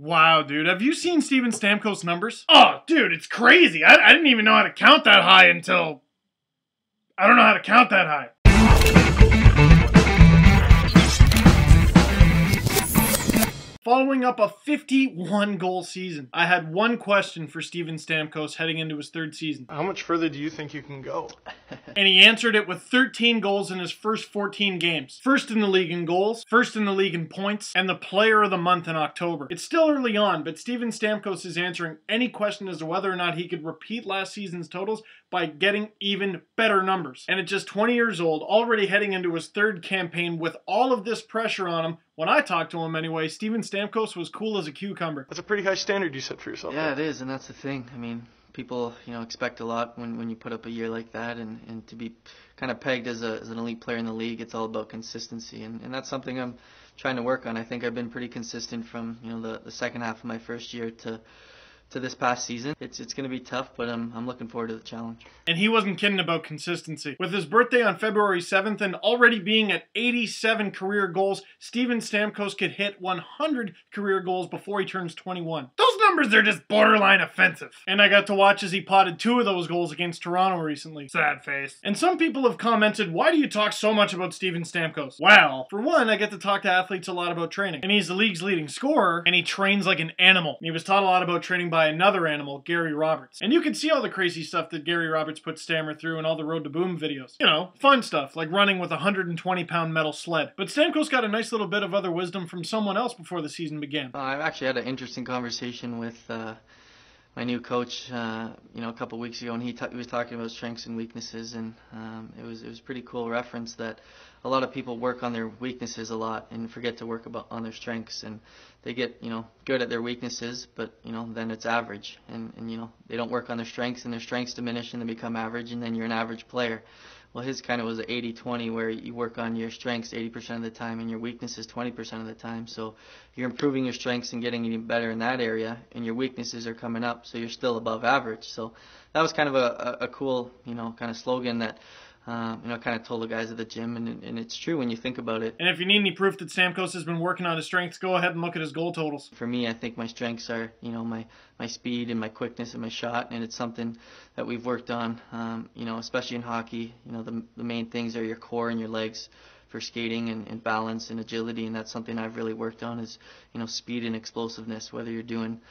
Wow, dude. Have you seen Steven Stamkos' numbers? Oh, dude, it's crazy. I didn't even know how to count that high until... I don't know how to count that high. Following up a 51-goal season, I had one question for Steven Stamkos heading into his third season. How much further do you think you can go? And he answered it with 13 goals in his first 14 games. First in the league in goals, first in the league in points, and the player of the month in October. It's still early on, but Steven Stamkos is answering any question as to whether or not he could repeat last season's totals by getting even better numbers. And at just 20 years old, already heading into his third campaign with all of this pressure on him, when I talked to him anyway, Steven Stamkos was cool as a cucumber. That's a pretty high standard you set for yourself. Yeah, it is, and that's the thing. I mean, people, expect a lot when you put up a year like that, and to be kind of pegged as an elite player in the league, it's all about consistency, and that's something I'm trying to work on. I think I've been pretty consistent from the second half of my first year to this past season. It's going to be tough, but I'm looking forward to the challenge. And he wasn't kidding about consistency. With his birthday on February 7th and already being at 87 career goals, Steven Stamkos could hit 100 career goals before he turns 21. Those numbers are just borderline offensive. And I got to watch as he potted 2 of those goals against Toronto recently. Sad face. And some people have commented, why do you talk so much about Steven Stamkos? Well, for one, I get to talk to athletes a lot about training. And he's the league's leading scorer, and he trains like an animal. He was taught a lot about training by another animal, Gary Roberts. And you can see all the crazy stuff that Gary Roberts put Stammer through in all the Road to Boom videos. Fun stuff, like running with a 120-pound metal sled. But Stamkos got a nice little bit of other wisdom from someone else before the season began. I actually had an interesting conversation with my new coach, a couple weeks ago, and he was talking about strengths and weaknesses, and it was pretty cool reference that a lot of people work on their weaknesses a lot and forget to work on their strengths, and they get good at their weaknesses, but then it's average, and they don't work on their strengths, and their strengths diminish and they become average, and then you're an average player. Well, his kind of was an 80-20, where you work on your strengths 80% of the time and your weaknesses 20% of the time. So you're improving your strengths and getting even better in that area, and your weaknesses are coming up, so you're still above average. So that was kind of a cool, kind of slogan that kind of told the guys at the gym, and it's true when you think about it. And if you need any proof that Stamkos has been working on his strengths, go ahead and look at his goal totals. For me, I think my strengths are, my speed and my quickness and my shot, and it's something that we've worked on, especially in hockey. The main things are your core and your legs for skating and balance and agility, and that's something I've really worked on is, speed and explosiveness, whether you're doing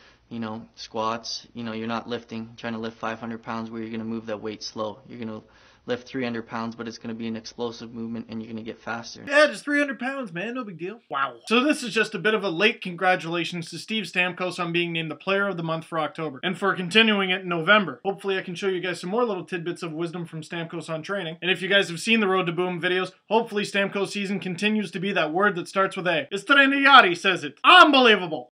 squats, you're not trying to lift 500 pounds where you're going to move that weight slow. You're going to lift 300 pounds, but it's going to be an explosive movement, and you're going to get faster. Yeah, just 300 pounds, man. No big deal. Wow. So this is just a bit of a late congratulations to Steve Stamkos on being named the Player of the Month for October, and for continuing it in November. Hopefully I can show you guys some more little tidbits of wisdom from Stamkos on training. And if you guys have seen the Road to Boom videos, hopefully Stamkos season continues to be that word that starts with A. Istreniyari says it. Unbelievable.